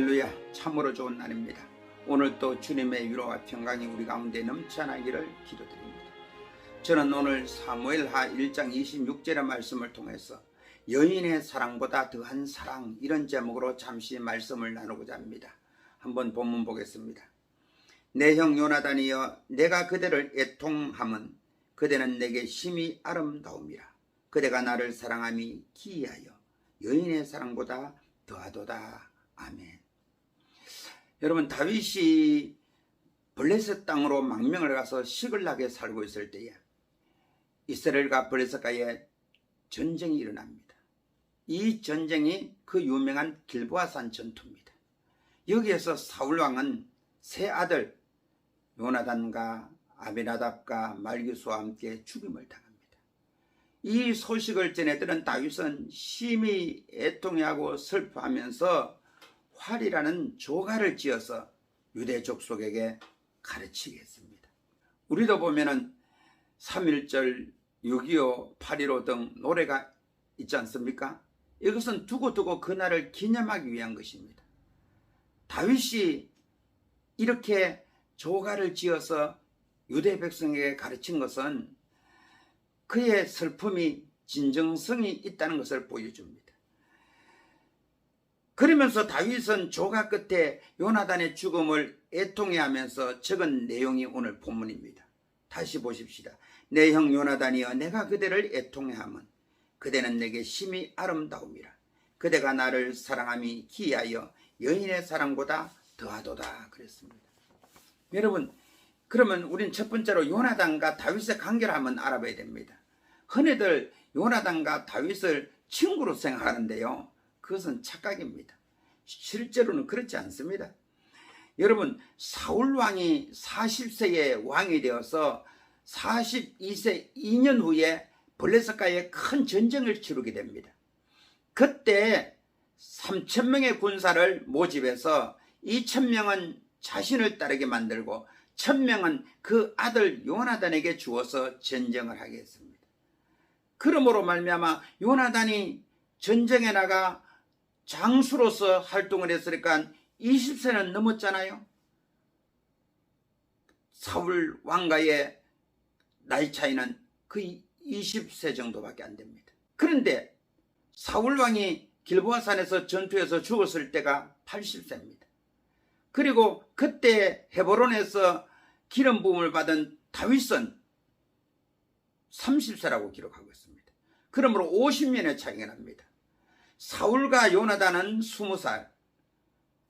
할렐루야, 참으로 좋은 날입니다. 오늘 또 주님의 위로와 평강이 우리 가운데 넘쳐나기를 기도드립니다. 저는 오늘 사무엘하 1장 26절의 말씀을 통해서 여인의 사랑보다 더한 사랑, 이런 제목으로 잠시 말씀을 나누고자 합니다. 한번 본문 보겠습니다. 내 형 요나단이여, 내가 그대를 애통함은 그대는 내게 심히 아름다움이라. 그대가 나를 사랑함이 기이하여 여인의 사랑보다 더하도다. 아멘. 여러분, 다윗이 블레셋 땅으로 망명을 가서 시글락에 살고 있을 때에 이스라엘과 블레셋과의 전쟁이 일어납니다. 이 전쟁이 그 유명한 길보아산 전투입니다. 여기에서 사울왕은 세 아들 요나단과 아비나답과 말기수와 함께 죽임을 당합니다. 이 소식을 전해들은 다윗은 심히 애통해하고 슬퍼하면서 활이라는 조가를 지어서 유대 족속에게 가르치게 했습니다. 우리도 보면은 3.1절, 6.25, 8.15 등 노래가 있지 않습니까? 이것은 두고두고 그날을 기념하기 위한 것입니다. 다윗이 이렇게 조가를 지어서 유대 백성에게 가르친 것은 그의 슬픔이 진정성이 있다는 것을 보여줍니다. 그러면서 다윗은 조가 끝에 요나단의 죽음을 애통해하면서 적은 내용이 오늘 본문입니다. 다시 보십시다. 내 형 요나단이여, 내가 그대를 애통해함은 그대는 내게 심히 아름다움이라. 그대가 나를 사랑함이 기이하여 여인의 사랑보다 더하도다. 그랬습니다. 여러분, 그러면 우린 첫 번째로 요나단과 다윗의 관계를 한번 알아봐야 됩니다. 흔히들 요나단과 다윗을 친구로 생각하는데요, 그것은 착각입니다. 실제로는 그렇지 않습니다. 여러분, 사울왕이 40세에 왕이 되어서 42세 2년 후에 블레셋과의 큰 전쟁을 치르게 됩니다. 그때 3,000명의 군사를 모집해서 2,000명은 자신을 따르게 만들고 1,000명은 그 아들 요나단에게 주어서 전쟁을 하게 했습니다. 그러므로 말미암아 요나단이 전쟁에 나가 장수로서 활동을 했으니까 20세는 넘었잖아요. 사울 왕과의 나이 차이는 그 20세 정도밖에 안 됩니다. 그런데 사울 왕이 길보아산에서 전투에서 죽었을 때가 80세입니다. 그리고 그때 헤브론에서 기름 부음을 받은 다윗은 30세라고 기록하고 있습니다. 그러므로 50년의 차이가 납니다. 사울과 요나단은 20살,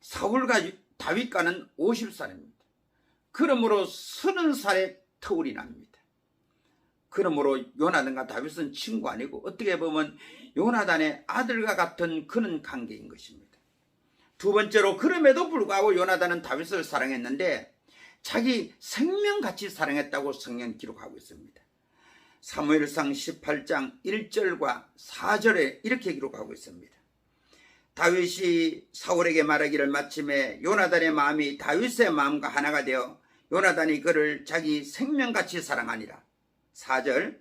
사울과 다윗과는 50살입니다. 그러므로 30살의 터울이 납니다. 그러므로 요나단과 다윗은 친구 아니고 어떻게 보면 요나단의 아들과 같은 그런 관계인 것입니다. 두 번째로, 그럼에도 불구하고 요나단은 다윗을 사랑했는데 자기 생명같이 사랑했다고 성경은 기록하고 있습니다. 사무엘상 18장 1절과 4절에 이렇게 기록하고 있습니다. 다윗이 사울에게 말하기를, 마침에 요나단의 마음이 다윗의 마음과 하나가 되어 요나단이 그를 자기 생명같이 사랑하니라. 4절,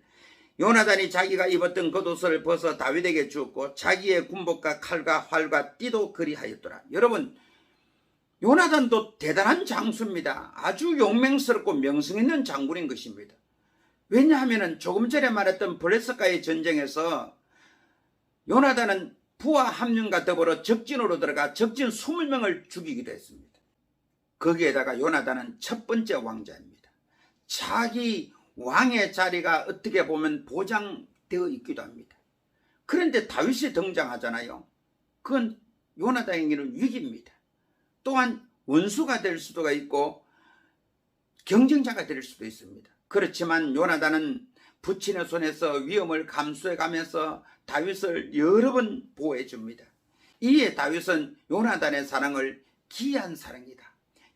요나단이 자기가 입었던 겉옷을 벗어 다윗에게 주었고 자기의 군복과 칼과 활과 띠도 그리하였더라. 여러분, 요나단도 대단한 장수입니다. 아주 용맹스럽고 명성 있는 장군인 것입니다. 왜냐하면 조금 전에 말했던 블레셋과의 전쟁에서 요나단은 부하 함령과 더불어 적진으로 들어가 적진 20명을 죽이기도 했습니다. 거기에다가 요나단은 첫 번째 왕자입니다. 자기 왕의 자리가 어떻게 보면 보장되어 있기도 합니다. 그런데 다윗이 등장하잖아요. 그건 요나단에게는 위기입니다. 또한 원수가 될 수도 있고 경쟁자가 될 수도 있습니다. 그렇지만 요나단은 부친의 손에서 위험을 감수해 가면서 다윗을 여러 번 보호해 줍니다. 이에 다윗은 요나단의 사랑을 기이한 사랑이다,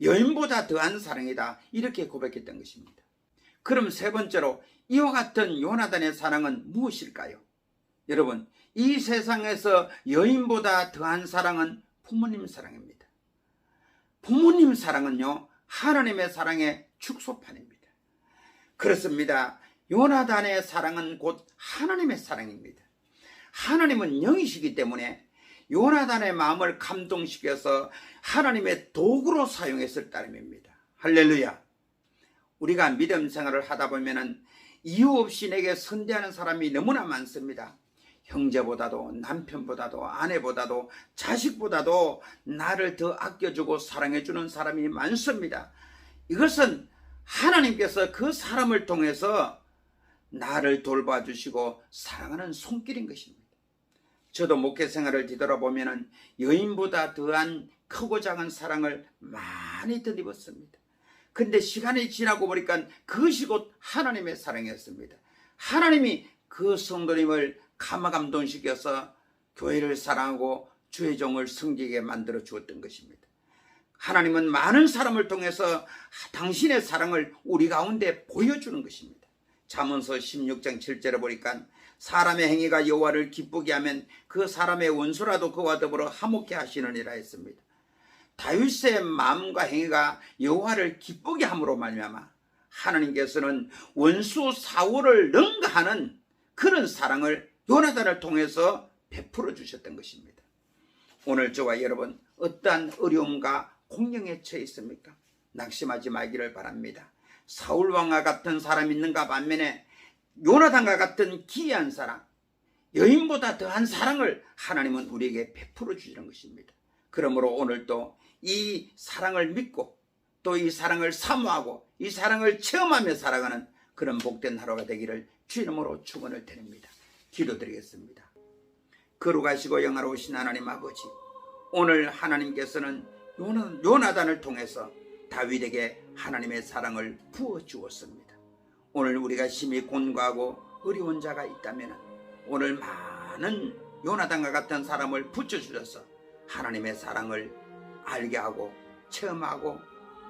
여인보다 더한 사랑이다, 이렇게 고백했던 것입니다. 그럼 세 번째로, 이와 같은 요나단의 사랑은 무엇일까요? 여러분, 이 세상에서 여인보다 더한 사랑은 부모님 사랑입니다. 부모님 사랑은요, 하나님의 사랑의 축소판입니다. 그렇습니다. 요나단의 사랑은 곧 하나님의 사랑입니다. 하나님은 영이시기 때문에 요나단의 마음을 감동시켜서 하나님의 도구로 사용했을 따름입니다. 할렐루야. 우리가 믿음 생활을 하다 보면은 이유 없이 내게 선대하는 사람이 너무나 많습니다. 형제보다도 남편보다도 아내보다도 자식보다도 나를 더 아껴주고 사랑해주는 사람이 많습니다. 이것은 하나님께서 그 사람을 통해서 나를 돌봐주시고 사랑하는 손길인 것입니다. 저도 목회 생활을 뒤돌아보면 여인보다 더한 크고 작은 사랑을 많이 덧입었습니다. 근데 시간이 지나고 보니까 그것이 곧 하나님의 사랑이었습니다. 하나님이 그 성도님을 감화감동시켜서 교회를 사랑하고 주의 종을 성지게 만들어 주었던 것입니다. 하나님은 많은 사람을 통해서 당신의 사랑을 우리 가운데 보여주는 것입니다. 잠언서 16장 7절에 보니까 사람의 행위가 여호와를 기쁘게 하면 그 사람의 원수라도 그와 더불어 화목케 하시느니라 했습니다. 다윗의 마음과 행위가 여호와를 기쁘게 함으로 말미암아 하나님께서는 원수 사울을 능가하는 그런 사랑을 요나단을 통해서 베풀어 주셨던 것입니다. 오늘 저와 여러분 어떠한 어려움과 공경에 처해 있습니까? 낙심하지 말기를 바랍니다. 사울왕과 같은 사람이 있는가 반면에 요나단과 같은 기이한 사랑, 여인보다 더한 사랑을 하나님은 우리에게 베풀어 주시는 것입니다. 그러므로 오늘도 이 사랑을 믿고 또 이 사랑을 사모하고 이 사랑을 체험하며 살아가는 그런 복된 하루가 되기를 주 이름으로 축원을 드립니다. 기도드리겠습니다. 거룩하시고 영화로우신 하나님 아버지, 오늘 하나님께서는 요나단을 통해서 다윗에게 하나님의 사랑을 부어주었습니다. 오늘 우리가 심히 곤고하고 어려운 자가 있다면 오늘 많은 요나단과 같은 사람을 붙여주셔서 하나님의 사랑을 알게 하고 체험하고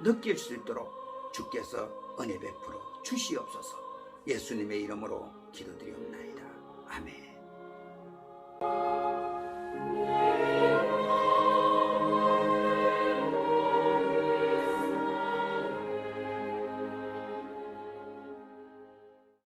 느낄 수 있도록 주께서 은혜 베풀어 주시옵소서. 예수님의 이름으로 기도드리옵나이다. 아멘.